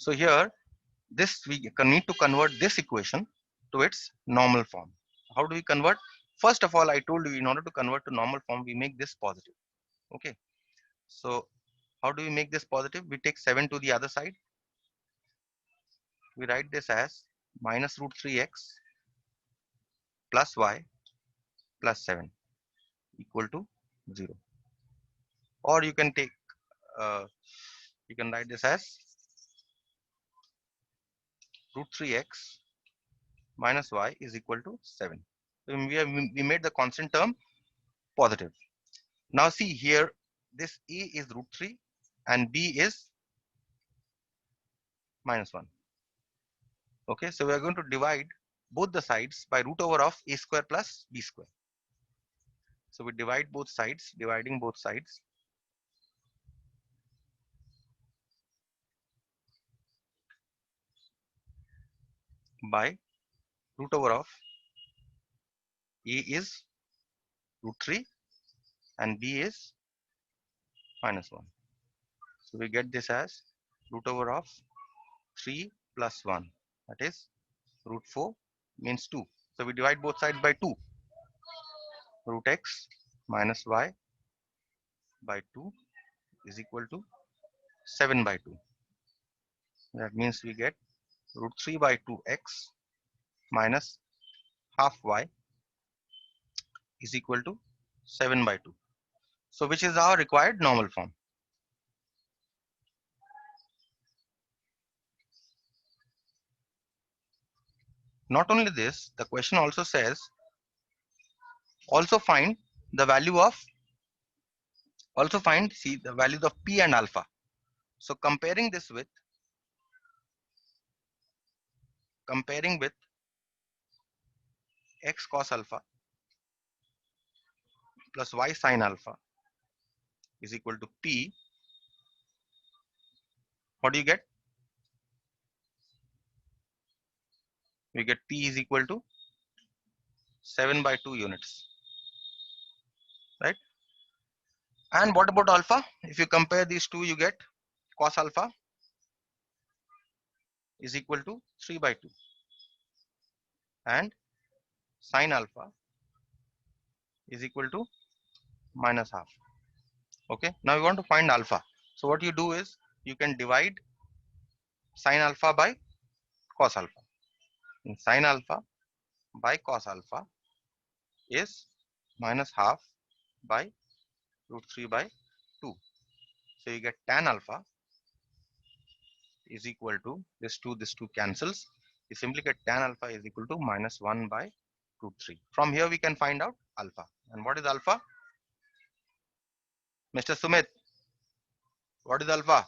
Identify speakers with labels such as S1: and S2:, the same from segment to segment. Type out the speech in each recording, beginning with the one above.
S1: So here, this we need to convert this equation to its normal form. How do we convert? First of all, I told you, in order to convert to normal form, we make this positive. Okay, so how do we make this positive? We take 7 to the other side. We write this as minus root 3x plus y plus 7 equal to 0. Or you can take, you can write this as root 3x minus y is equal to 7. So we made the constant term positive. Now see here, this a is root 3 and b is minus 1. Okay, so we are going to divide both the sides by root over of a square plus b square. So we divide both sides, dividing both sides by root over of a is root 3 and b is minus 1. So we get this as root over of 3 plus 1, that is root 4 means 2. So we divide both sides by 2. Root x minus y by 2 is equal to 7 by 2. That means we get root 3 by 2x minus half y is equal to 7 by 2. So which is our required normal form. Not only this, the question also says also find the value of, see the values of p and alpha. So comparing with x cos alpha plus y sin alpha is equal to p. What do you get? We get p is equal to 7 by 2 units, right? And what about alpha? If you compare these two, you get cos alpha is equal to 3 by 2 and sin alpha is equal to minus half. Okay, now we want to find alpha. So what you do is you can divide sin alpha by cos alpha. And sin alpha by cos alpha is minus half by root 3 by 2. So you get tan alpha is equal to this 2 cancels. You simply get tan alpha is equal to minus 1 by root 3. From here we can find out alpha. And what is alpha? Mr. Sumit, what is alpha?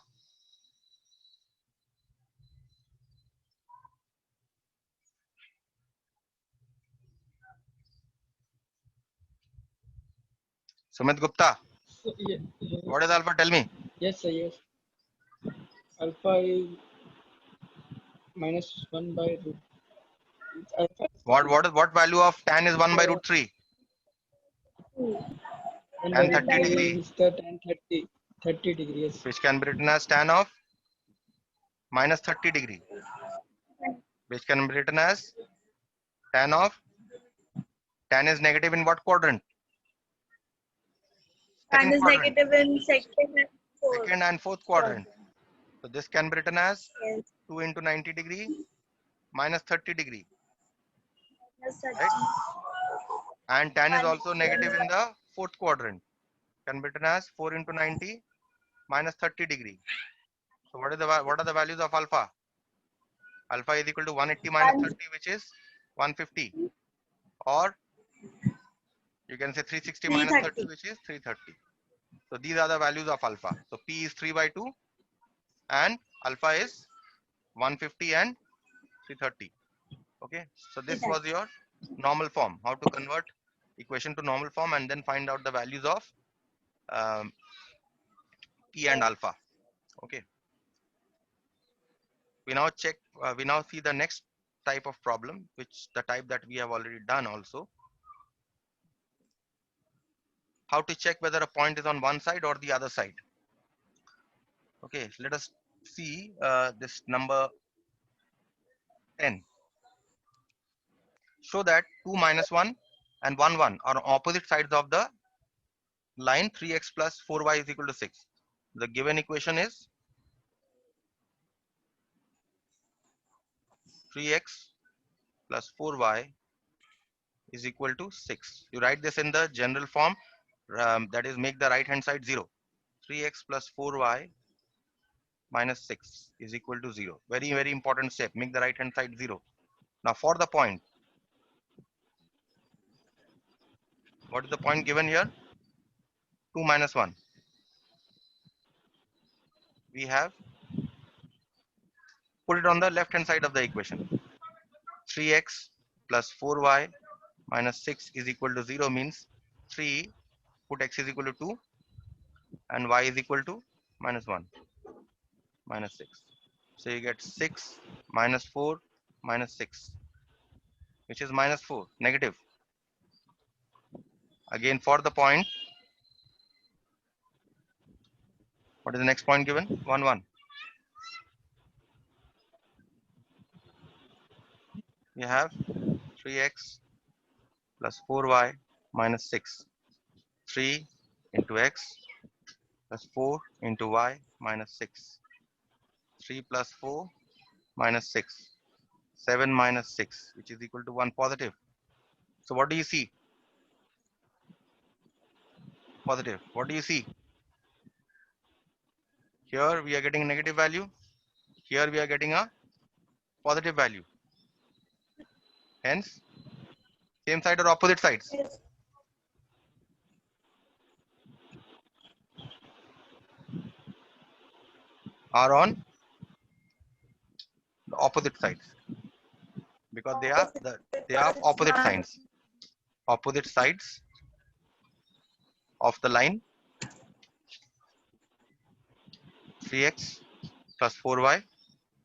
S1: Sumit Gupta,
S2: So, yes,
S1: what is alpha? Tell me.
S2: yes, sir, yes. Alpha is minus 1 by root. Alpha
S1: What value of tan is 1 by
S2: is
S1: root 3?
S2: 1 by
S1: Tan
S2: root
S1: 30
S2: 3
S1: degree,
S2: is the tan 30 degrees.
S1: which can be written as tan of minus 30 degree, which can be written as tan of, tan is negative in what quadrant?
S3: Tan
S1: Second
S3: is
S1: quadrant,
S3: negative in second and fourth
S1: second and fourth quadrant.
S3: quadrant.
S1: So this can be written as
S3: Yes.
S1: 2 into 90 degree minus 30 degree,
S3: Plus
S1: right?
S3: 30
S1: And tan is
S3: minus
S1: also
S3: 1
S1: negative in the fourth quadrant, can be written as 4 into 90 minus 30 degree. So what are the values of alpha? Alpha is equal to 180 minus
S3: and
S1: 30, which is 150, or you can say 360 minus 30,
S3: 330.
S1: which is 330. So these are the values of alpha. So p is 3 by 2 and alpha is 150 and 330. Okay, so this was
S3: 330.
S1: your normal form. How to convert equation to normal form and then find out the values of um, p and
S3: Yes.
S1: alpha. Okay, we now check. We now see the next type of problem, which the type that we have already done also. How to check whether a point is on one side or the other side. Okay, let us see this number 10. Show that 2 minus 1 and 1 1 are opposite sides of the line 3x plus 4y is equal to 6. The given equation is 3x plus 4y is equal to 6. You write this in the general form, that is make the right hand side 0. 3x plus 4y minus 6 is equal to 0. Very, very important step. Make the right hand side 0. Now for the point, what is the point given here? 2 minus 1. We have put it on the left hand side of the equation. 3x plus 4y minus 6 is equal to 0 means 3, put x is equal to 2 and y is equal to minus 1 minus 6. So you get 6 minus 4 minus 6, which is minus 4, negative. Again for the point, what is the next point given? 1 1. We have 3x plus 4y minus 6. 3 into x plus 4 into y minus 6. 3 plus 4 minus 6. 7 minus 6, which is equal to 1, positive. So what do you see? Positive. What do you see? Here we are getting a negative value. Here we are getting a positive value. Hence, same side or opposite sides?
S3: Yes.
S1: Are on the opposite sides because they are
S3: Because it's
S1: opposite
S3: one.
S1: signs. Opposite sides of the line 3x plus 4y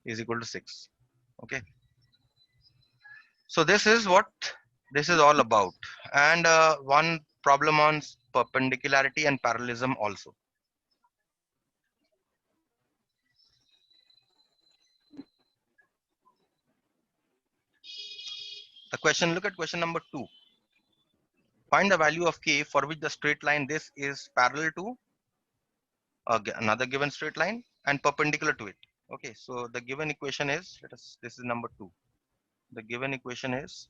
S1: is equal to 6. Okay. So this is what this is all about. And one problem on perpendicularity and parallelism also. The question, look at question number 2. Find the value of k for which the straight line this is parallel to another given straight line and perpendicular to it. Okay, so the given equation is, this is number 2. The given equation is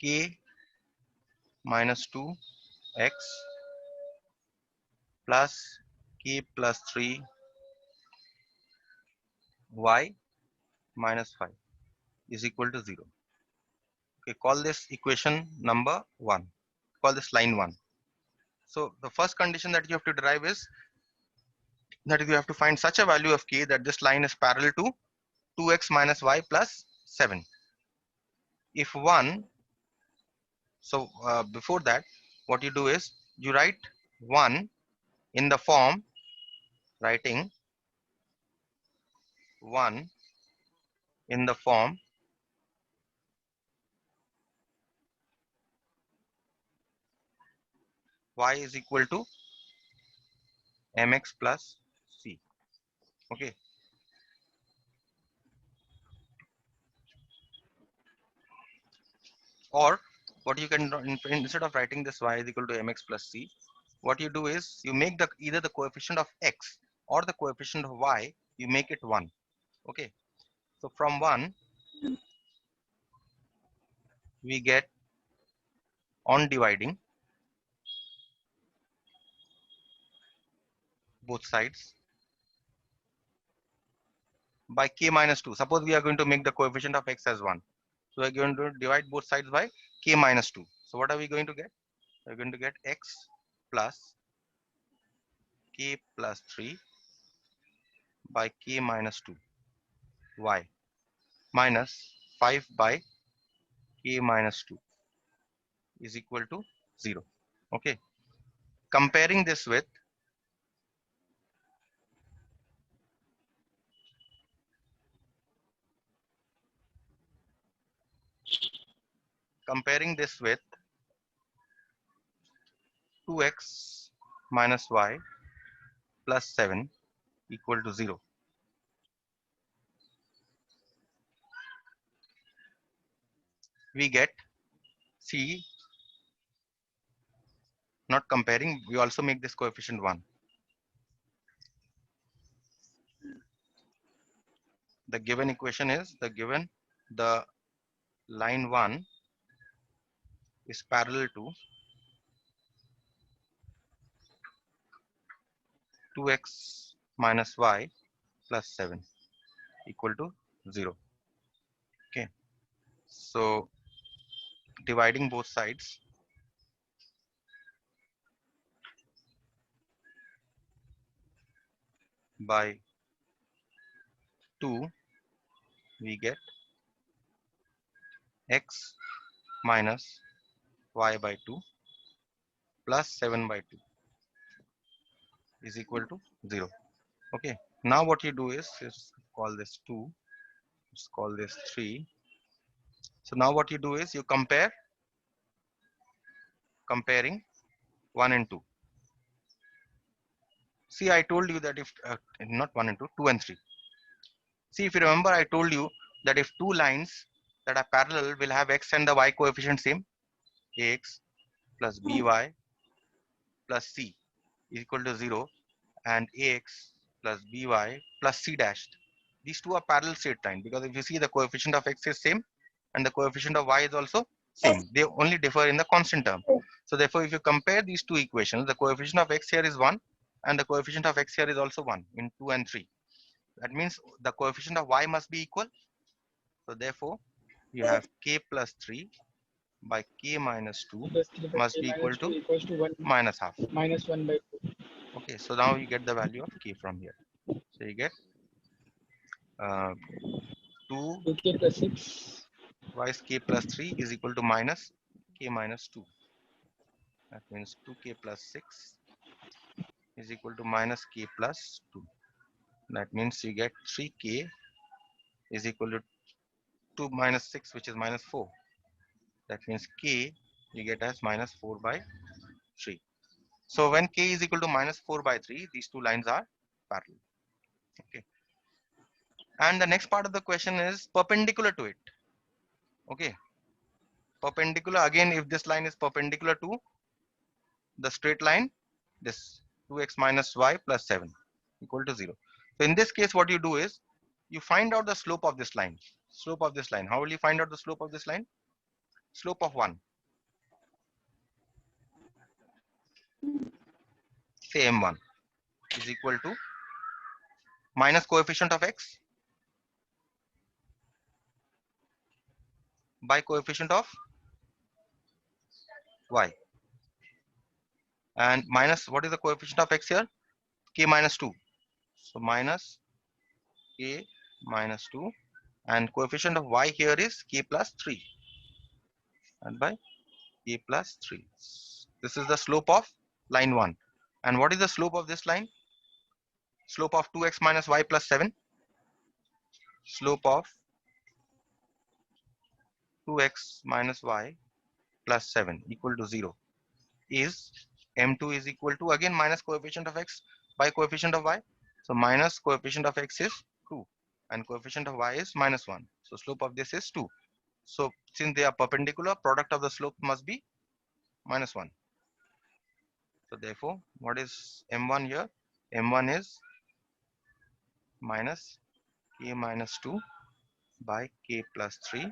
S1: k minus 2x plus k plus 3 y minus 5 is equal to 0. Okay, call this equation number 1. Call this line 1. So the first condition that you have to derive is that you have to find such a value of k that this line is parallel to 2x minus y plus 7. If 1, so before that, what you do is you write 1 in the form, writing 1 in the form y is equal to mx plus c. Okay. Or what you can do, instead of writing this y is equal to mx plus c, what you do is you make the either the coefficient of x or the coefficient of y, you make it 1. Okay. So from 1, we get, on dividing both sides by k minus 2. Suppose we are going to make the coefficient of x as 1. So we are going to divide both sides by k minus 2. So what are we going to get? We are going to get x plus k plus 3 by k minus 2 y minus 5 by k minus 2 is equal to 0. Okay. Comparing this with comparing this with 2x minus y plus 7 equal to 0. We get, see, not comparing, we also make this coefficient 1. The given equation is the line 1 is parallel to 2x minus y plus 7 equal to 0. Okay, so dividing both sides, by 2, we get x minus y by 2 plus 7 by 2 is equal to 0. Okay, now what you do is call this 2, let's call this 3. So now what you do is you comparing 1 and 2. See, I told you that if not 1 and 2, 2 and 3. See, if you remember, I told you that if two lines that are parallel will have x and the y coefficient same, ax plus by plus c is equal to 0, and ax plus by plus c dashed. These two are parallel straight line, because if you see, the coefficient of x is same and the coefficient of y is also same. They only differ in the constant term. So therefore, if you compare these two equations, the coefficient of x here is 1 and the coefficient of x here is also 1 in 2 and 3. That means the coefficient of y must be equal. So therefore, you have k plus 3 by k minus 2
S2: Plus 3 by
S1: must
S2: k
S1: be equal
S2: minus 2
S1: to
S2: equals to 1
S1: minus half.
S2: minus 1 by 2.
S1: Okay, so now you get the value of k from here. So you get 2
S2: 2k plus 6.
S1: twice k plus 3 is equal to minus k minus 2. That means 2k plus 6 is equal to minus k plus 2. That means you get 3k is equal to 2 minus 6, which is minus 4. That means k you get as minus 4 by 3. So when k is equal to minus 4 by 3, these two lines are parallel. Okay. And the next part of the question is perpendicular to it. Okay. Perpendicular, again, if this line is perpendicular to the straight line, this 2x minus y plus 7 equal to 0. So in this case, what you do is you find out the slope of this line. Slope of this line. How will you find out the slope of this line? Slope of 1. Say m1 is equal to minus coefficient of x by coefficient of y. And minus, what is the coefficient of x here? K minus 2. So minus k minus 2, and coefficient of y here is k plus 3, and by k plus 3. This is the slope of line 1. And what is the slope of this line? Slope of 2x minus y plus 7. Slope of 2x minus y plus 7 equal to 0 is m2 is equal to, again, minus coefficient of x by coefficient of y. So minus coefficient of x is 2 and coefficient of y is minus 1. So slope of this is 2. So since they are perpendicular, product of the slope must be minus 1. So therefore, what is m1 here? M1 is minus k minus 2 by k plus 3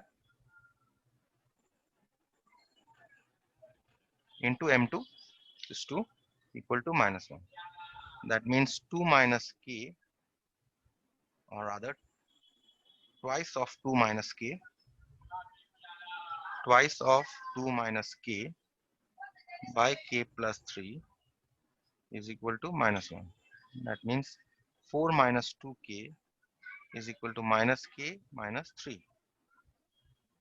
S1: into m2 is 2 equal to minus 1. That means 2 minus k, or rather twice of 2 minus k, twice of 2 minus k by k plus 3 is equal to minus 1. That means 4 minus 2k is equal to minus k minus 3.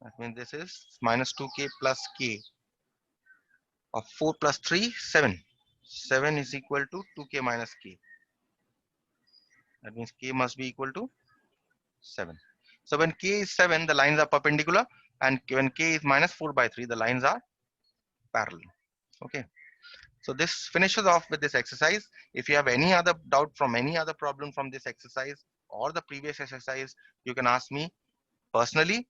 S1: That means this is minus 2k plus k of 4 plus 3, 7. 7 is equal to 2k minus k. That means k must be equal to 7. So when k is 7, the lines are perpendicular, and when k is minus 4 by 3, the lines are parallel. Okay. So this finishes off with this exercise. If you have any other doubt from any other problem from this exercise or the previous exercise, you can ask me personally.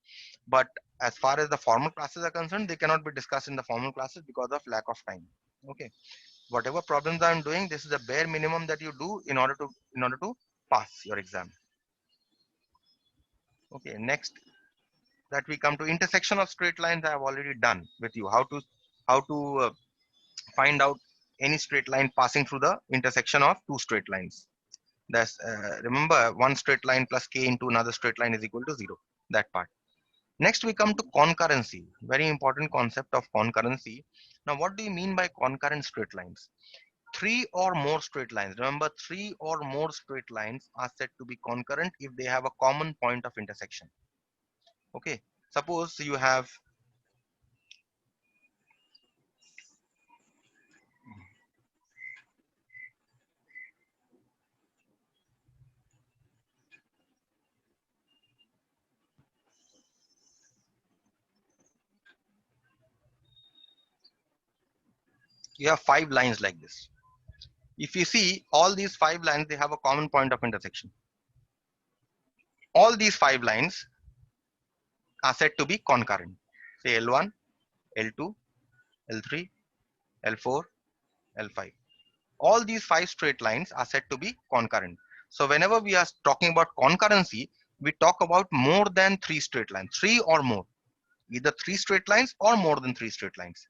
S1: But as far as the formal classes are concerned, they cannot be discussed in the formal classes because of lack of time. Okay. Whatever problems I'm doing, this is the bare minimum that you do in order to pass your exam. Okay. Next, that we come to intersection of straight lines. I have already done with you how to find out any straight line passing through the intersection of two straight lines. That's remember, one straight line plus k into another straight line is equal to 0. That part. Next, we come to concurrency. Very important concept of concurrency. Now, what do you mean by concurrent straight lines? Three or more straight lines. Remember, three or more straight lines are said to be concurrent if they have a common point of intersection. Okay. Suppose you have five lines like this. If you see all these five lines, they have a common point of intersection. All these five lines are said to be concurrent. Say L1, L2, L3, L4, L5. All these five straight lines are said to be concurrent. So whenever we are talking about concurrency, we talk about more than three straight lines, three or more, either three straight lines or more than three straight lines.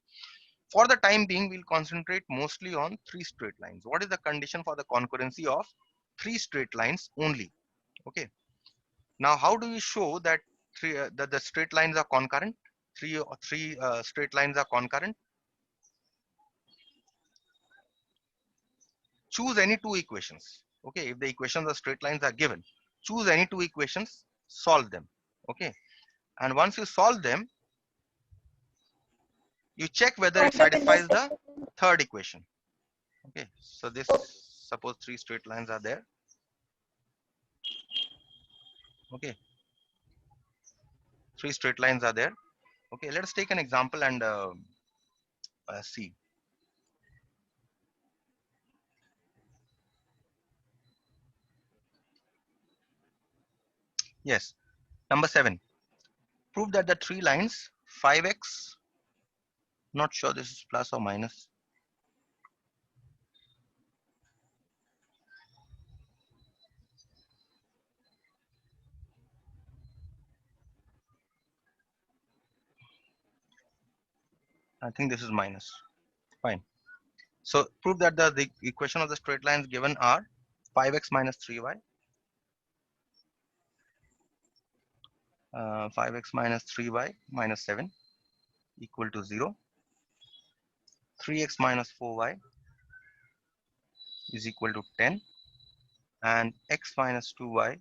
S1: For the time being, we'll concentrate mostly on three straight lines. What is the condition for the concurrency of three straight lines only? Okay. Now, how do we show that that the straight lines are concurrent? Three straight lines are concurrent. Choose any two equations. Okay, if the equations of straight lines are given, choose any two equations, solve them. Okay, and once you solve them, you check whether it
S3: Point of
S1: satisfies the
S3: intersection.
S1: third equation. Okay, so this, suppose three straight lines are there. Okay, three straight lines are there. Okay, let us take an example and see. Yes, number 7. Prove that the three lines 5x, not sure this is plus or minus. I think this is minus. Fine. So prove that the equation of the straight lines given are 5x minus 3y, 5x minus 3y minus 7 equal to 0, 3x minus 4y is equal to 10, and x minus 2y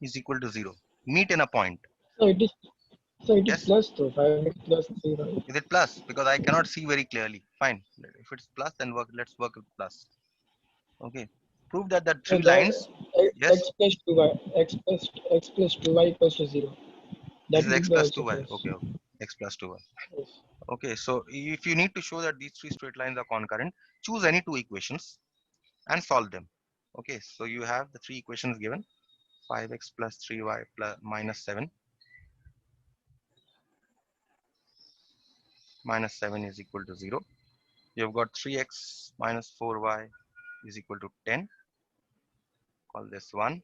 S1: is equal to 0. Meet in a point.
S2: So it is
S1: Yes,
S2: plus though, 5x plus 3, right?
S1: is it plus? Because I cannot see very clearly. Fine. If it's plus, then let's work with plus. Okay. Prove that the
S2: So
S1: three
S2: that
S1: lines. Yes,
S2: x plus 2y, x plus 2y equals to 0.
S1: this
S2: That
S1: is
S2: will
S1: x
S2: be
S1: plus
S2: also
S1: 2y.
S2: plus.
S1: Okay, okay. X plus 2y.
S2: Yes.
S1: Okay, so if you need to show that these three straight lines are concurrent, choose any two equations and solve them. Okay, so you have the three equations given: 5x plus 3y plus minus 7. Minus 7 is equal to 0. You've got 3x minus 4y is equal to 10. Call this 1.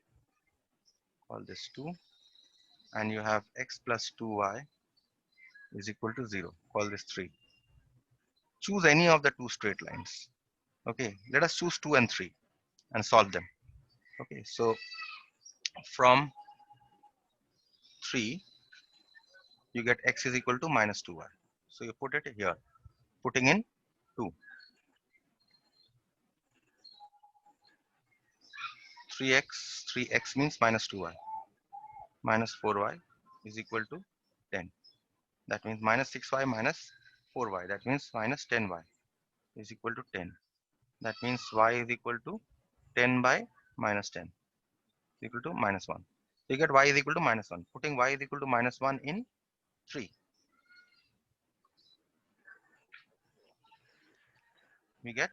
S1: Call this 2. And you have x plus 2y is equal to 0. Call this 3. Choose any of the two straight lines. Okay, let us choose 2 and 3 and solve them. Okay, so from 3, you get x is equal to minus 2y. So you put it here, putting in 2. 3x means minus 2y. Minus 4y is equal to 10. That means minus 6y minus 4y. That means minus 10y is equal to 10. That means y is equal to 10 by minus 10 equal to minus 1. So you get y is equal to minus 1. Putting y is equal to minus 1 in 3. We get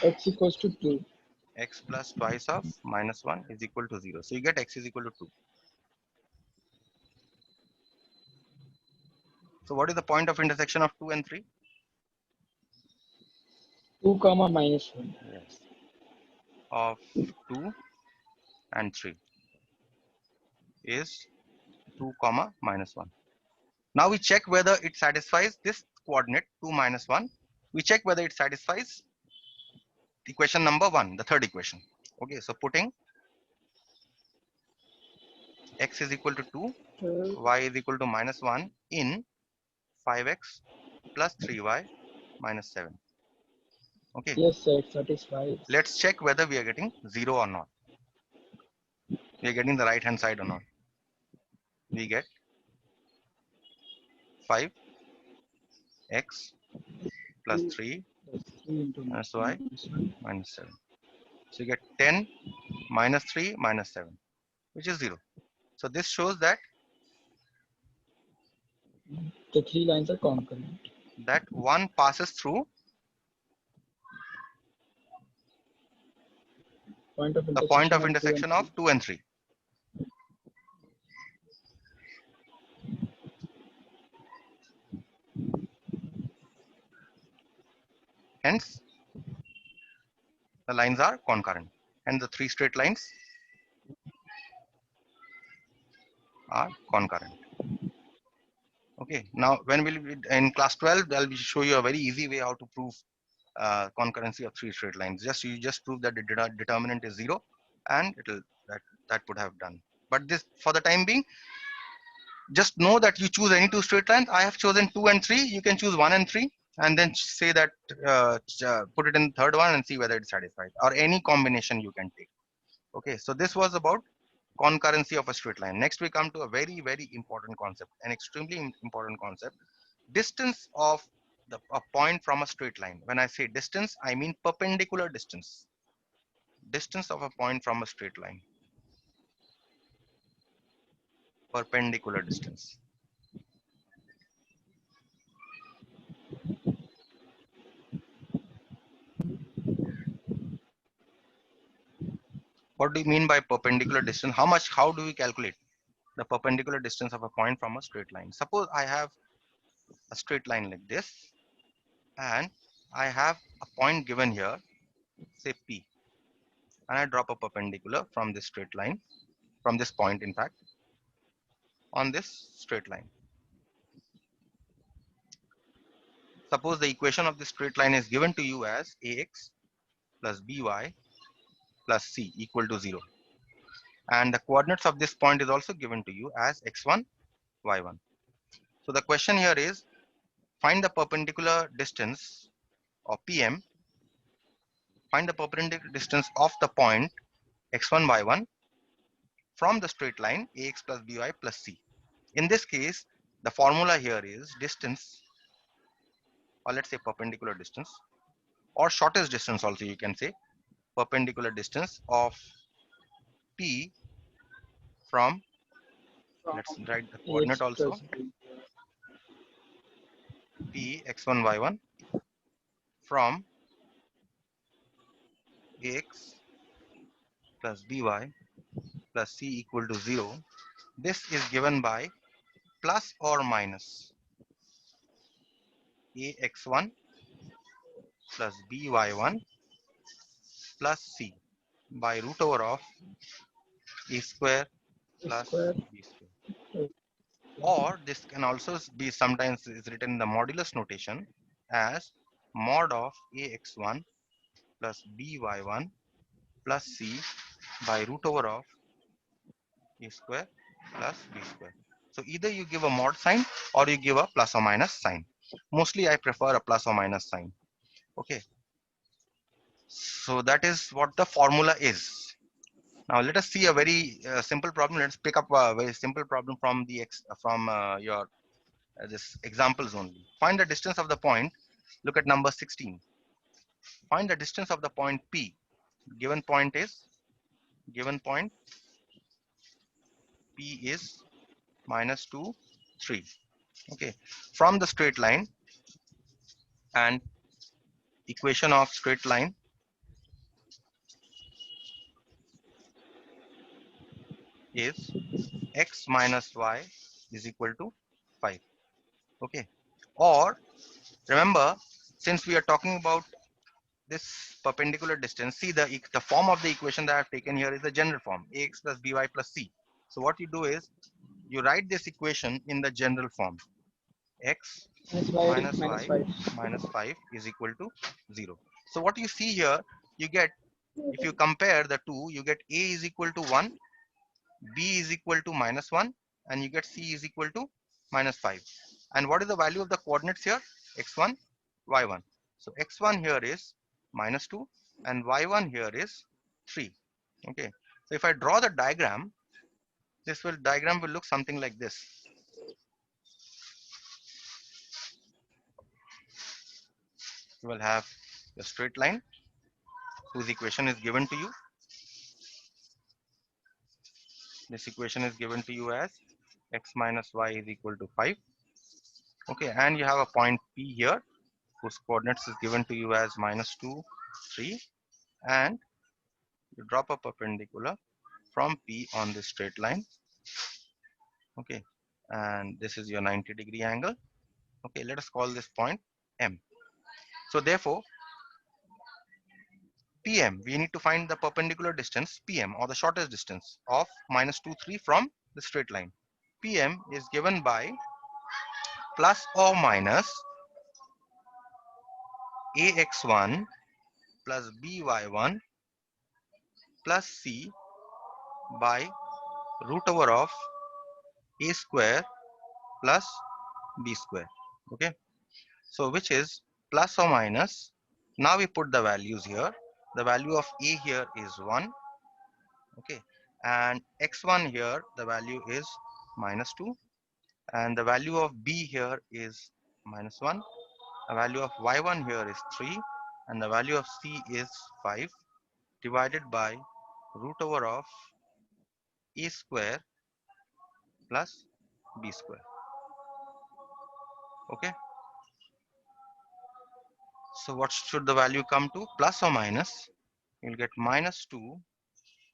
S2: X equals to 2.
S1: x plus twice of minus 1 is equal to 0. So you get x is equal to 2. So what is the point of intersection of 2 and 3?
S2: 2 comma minus 1.
S1: Yes. Of 2 and 3 is 2 comma minus 1. Now we check whether it satisfies this coordinate 2 minus 1. We check whether it satisfies equation number 1, the third equation. Okay, so putting x is equal to 2, y is equal to minus 1 in 5x plus 3y minus 7. Okay,
S2: Yes, sir, it satisfies.
S1: let's check whether we are getting 0 or not. We are getting the right hand side or not. We get 5x plus 3
S2: That's 3 into
S1: minus y
S2: minus 1.
S1: minus 7. So you get 10 minus 3 minus 7, which is 0. So this shows that
S2: The 3 lines are concurrent.
S1: one passes through
S2: Point of
S1: the point of
S2: intersection
S1: intersection of 2 and 3. Hence, the lines are concurrent, and the 3 straight lines are concurrent. Okay, now when we'll be in class 12, I'll show you a very easy way how to prove concurrency of 3 straight lines. You just prove that the determinant is 0, and that would have done. But this, for the time being, just know that you choose any 2 straight lines. I have chosen 2 and 3. You can choose 1 and 3, and then say that put it in the third one and see whether it's satisfied, or any combination you can take. Okay, so this was about concurrency of a straight line. Next, we come to a very, very important concept, an extremely important concept: distance of a point from a straight line. When I say distance, I mean perpendicular distance. Distance of a point from a straight line. Perpendicular distance. What do you mean by perpendicular distance? How do we calculate the perpendicular distance of a point from a straight line? Suppose I have a straight line like this, and I have a point given here, say P, and I drop a perpendicular from this straight line, from this point in fact, on this straight line. Suppose the equation of this straight line is given to you as ax plus by plus c equal to 0. And the coordinates of this point is also given to you as x1, y1. So the question here is, find the perpendicular distance, or PM, find the perpendicular distance of the point x1, y1 from the straight line ax plus by plus c. In this case, the formula here is distance, or let's say perpendicular distance, or shortest distance also you can say, perpendicular distance of P from, let's write the coordinate
S2: AX
S1: also,
S2: plus B.
S1: P x1, y1 from ax plus by plus c equal to 0. This is given by plus or minus ax1 plus by1 plus c by root over of a square plus
S2: Square.
S1: b square. Or this can also be sometimes is written in the modulus notation as mod of ax1 plus by1 plus c by root over of a square plus b square. So either you give a mod sign or you give a plus or minus sign. Mostly I prefer a plus or minus sign. Okay. So that is what the formula is. Now let us see a very simple problem. Let's pick up a very simple problem from the your this examples only. Find the distance of the point. Look at number 16. Find the distance of the point P. Given point P is minus 2, 3. Okay. From the straight line and equation of straight line is x minus y is equal to 5. Okay, or remember, since we are talking about this perpendicular distance, see the form of the equation that I've taken here is the general form, ax plus by plus c. So what you do is you write this equation in the general form, x minus
S2: minus
S1: y
S2: 5.
S1: minus 5 is equal to 0. So what you see here, you get, if you compare the two, you get a is equal to 1, b is equal to minus 1, and you get c is equal to minus 5. And what is the value of the coordinates here? X1, y1. So x1 here is minus 2 and y1 here is 3. Okay. So if I draw the diagram, diagram will look something like this. You will have the straight line whose equation is given to you. This equation is given to you as x minus y is equal to 5. Okay, and you have a point P here whose coordinates is given to you as minus 2, 3, and you drop a perpendicular from P on this straight line. Okay, and this is your 90-degree angle. Okay, let us call this point M. So therefore, PM, we need to find the perpendicular distance PM, or the shortest distance of minus 2, 3 from the straight line. PM is given by plus or minus AX1 plus BY1 plus C by root over of A square plus B square. Okay, so which is plus or minus, now we put the values here. The value of A here is 1. Okay, and x1 here the value is minus 2, and the value of B here is minus 1. The value of y1 here is 3, and the value of C is 5, divided by root over of A square plus B square. Okay, so what should the value come to? Plus or minus, you'll get minus 2,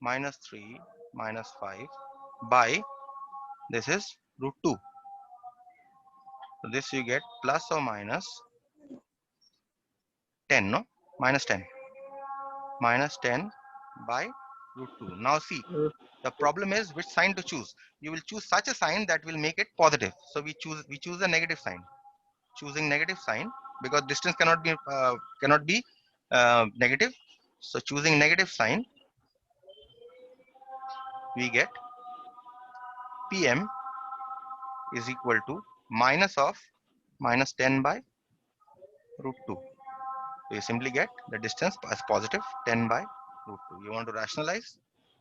S1: minus 3, minus 5 by, this is root 2. So this you get plus or minus 10, no? Minus 10. Minus 10 by root 2. Now see, the problem is which sign to choose. You will choose such a sign that will make it positive. So we choose a negative sign. Choosing negative sign, because distance cannot be negative. So choosing negative sign, we get PM is equal to minus of minus 10 by root 2. So you simply get the distance as positive 10 by root 2. You want to rationalize?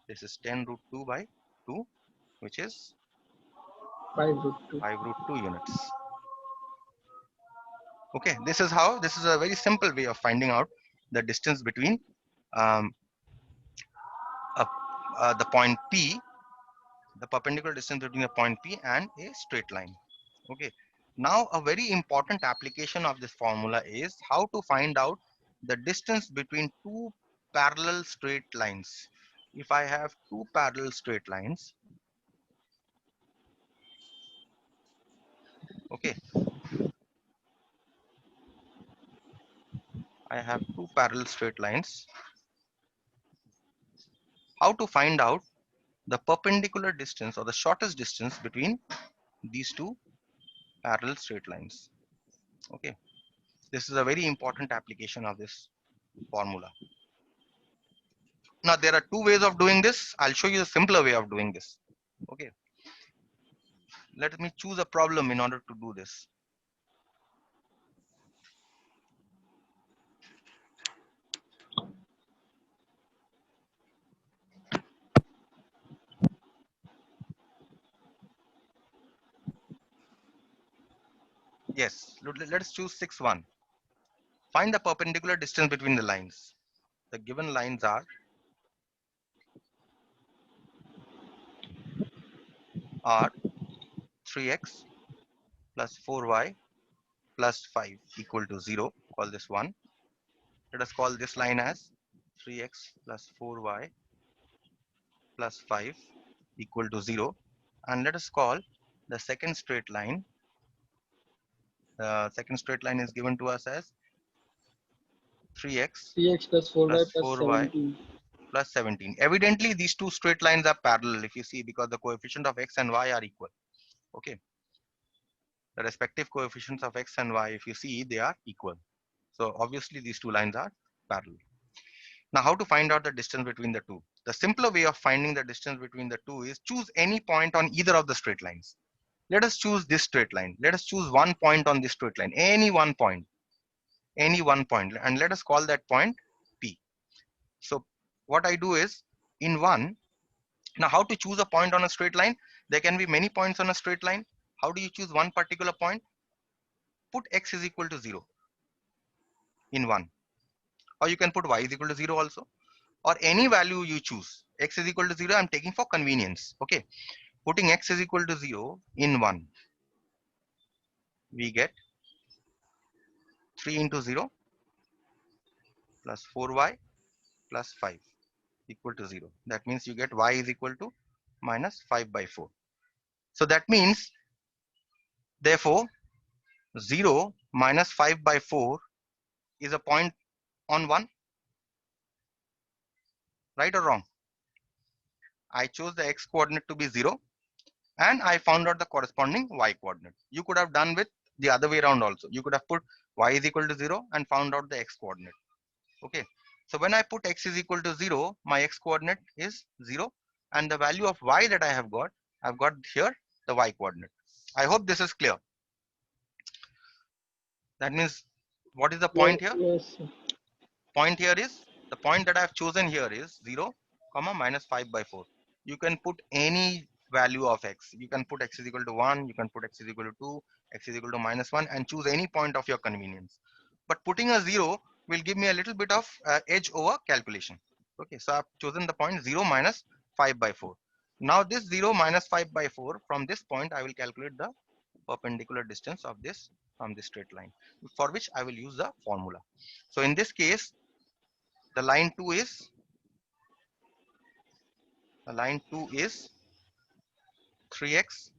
S1: This is 10 root 2 by 2, which is
S2: 5 root 2.
S1: 5 root 2 units. Okay, this is a very simple way of finding out the distance between um, the point P, the perpendicular distance between a point P and a straight line. Okay, now a very important application of this formula is how to find out the distance between two parallel straight lines. If I have two parallel straight lines, okay, I have two parallel straight lines, how to find out the perpendicular distance or the shortest distance between these two parallel straight lines. Okay, this is a very important application of this formula. Now there are two ways of doing this. I'll show you the simpler way of doing this. Okay, let me choose a problem in order to do this. Yes, let's choose 6, 1. Find the perpendicular distance between the lines. The given lines are R 3x plus 4y plus 5 equal to 0. call this 1. Let us call this line as 3x plus 4y plus 5 equal to 0. And let us call the second straight line. Second straight line is given to us as 3x
S2: 3x plus 4y
S1: plus
S2: plus
S1: 4y
S2: 17.
S1: plus 17. Evidently, these two straight lines are parallel if you see, because the coefficient of x and y are equal. Okay. The respective coefficients of x and y, if you see, they are equal. So obviously these two lines are parallel. Now, how to find out the distance between the two? The simpler way of finding the distance between the two is choose any point on either of the straight lines. Let us choose this straight line. Let us choose one point on this straight line, any one point, and let us call that point P. So what I do is in one, now how to choose a point on a straight line? There can be many points on a straight line. How do you choose one particular point? Put x is equal to 0 in one, or you can put y is equal to 0 also, or any value you choose. X is equal to 0, I'm taking for convenience. Okay, putting x is equal to 0 in 1, we get 3 into 0 plus 4y plus 5 equal to 0. That means you get y is equal to minus 5 by 4. So that means, therefore, 0 minus 5 by 4 is a point on 1. Right or wrong? I chose the x coordinate to be 0 and I found out the corresponding y coordinate. You could have done with the other way around also. You could have put y is equal to 0 and found out the x coordinate. Okay. So when I put x is equal to 0, my x coordinate is 0 and the value of y that I've got here the y coordinate. I hope this is clear. That means, what is the point here?
S2: Yes.
S1: Point here is, the point that I've chosen here is 0 comma minus 5 by 4. You can put any value of x. You can put x is equal to 1, you can put x is equal to 2, x is equal to minus 1, and choose any point of your convenience. But putting a 0 will give me a little bit of edge over calculation. Okay, so I've chosen the point 0 minus 5 by 4. Now this 0 minus 5 by 4, from this point I will calculate the perpendicular distance of this from this straight line, for which I will use the formula. So in this case, the line 2 is 3x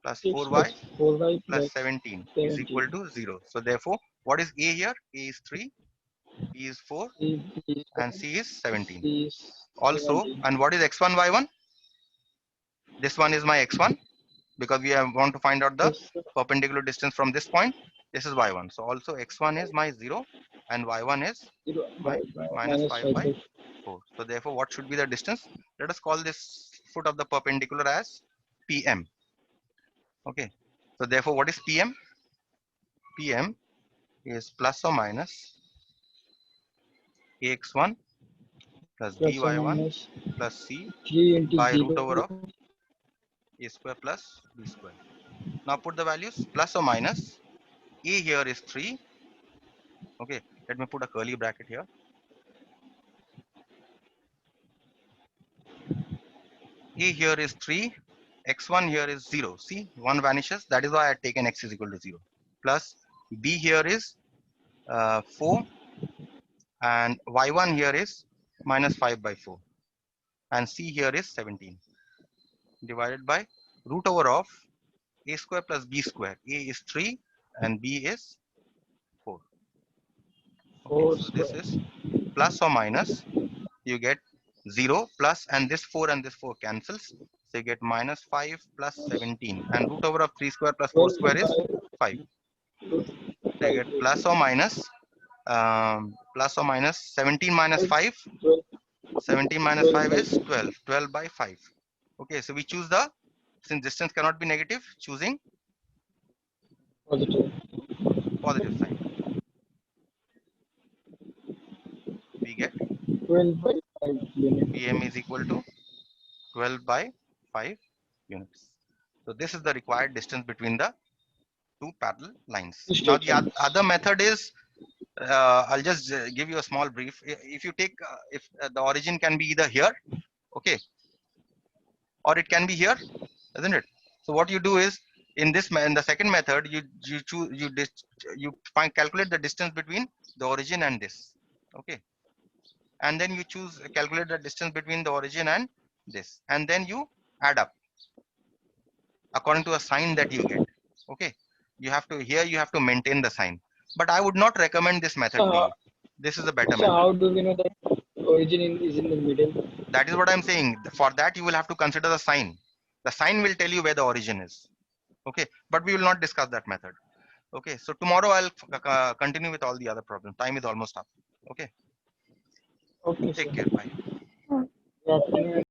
S1: plus
S2: 6
S1: 4y
S2: plus 4y
S1: plus
S2: plus
S1: 17 is equal
S2: 17.
S1: to 0. So therefore, what is a here? A is 3, b is 4,
S2: C is
S1: and c is 17.
S2: C is
S1: Also,
S2: 17.
S1: and what is x1, y1? This one is my x1, because we want to find out the
S2: Yes,
S1: perpendicular distance from this point. This is y1. So also x1 is my 0 and y1 is
S2: 0
S1: my minus
S2: minus
S1: 5
S2: 5
S1: by
S2: by
S1: 4. So therefore, what should be the distance? Let us call this foot of the perpendicular as PM. Okay. So therefore, what is PM? PM is plus or minus ax1 plus
S2: plus or
S1: by1
S2: minus
S1: plus c
S2: 3 into
S1: by
S2: 0.
S1: root over of a square plus b square. Now put the values plus or minus. A here is 3. Okay. Let me put a curly bracket here. A here is 3. X1 here is 0. See, 1 vanishes. That is why I had taken x is equal to 0. Plus b here is 4. And y1 here is minus 5 by 4. And c here is 17. Divided by root over of a square plus b square. A is 3 and b is 4. Okay,
S2: 4
S1: so this
S2: square.
S1: is plus or minus. You get 0 plus, and this 4 cancels. So you get minus 5 plus 17. And root over of 3 square plus 4
S2: 12
S1: square is 5. So you get plus or minus 17 minus 5.
S2: 12,
S1: 17 minus
S2: 12
S1: 5
S2: by
S1: is 12. 12 by 5. Okay, so we choose the, since distance cannot be negative, choosing
S2: positive.
S1: positive sign. We get
S2: 12 by 5 units.
S1: PM is equal to 12 by 5 units. So this is the required distance between the two parallel lines.
S2: Two
S1: Now
S2: straight
S1: the
S2: lines.
S1: other method is, I'll just give you a small brief. If you take, if the origin can be either here, okay, or it can be here, isn't it? So what you do is, in the second method, you choose you calculate the distance between the origin and this. Okay, and then you calculate the distance between the origin and this, and then you add up according to a sign that you get. Okay, you have to maintain the sign, but I would not recommend this method to
S2: So,
S1: you. This is a better
S2: so
S1: method.
S2: how do we know that origin is in the middle?
S1: That is what I'm saying. For that, you will have to consider the sign. The sign will tell you where the origin is. Okay, but we will not discuss that method. Okay, so tomorrow I'll continue with all the other problems. Time is almost up. Okay,
S2: Okay, sir.
S1: take care. Bye.
S2: Good afternoon.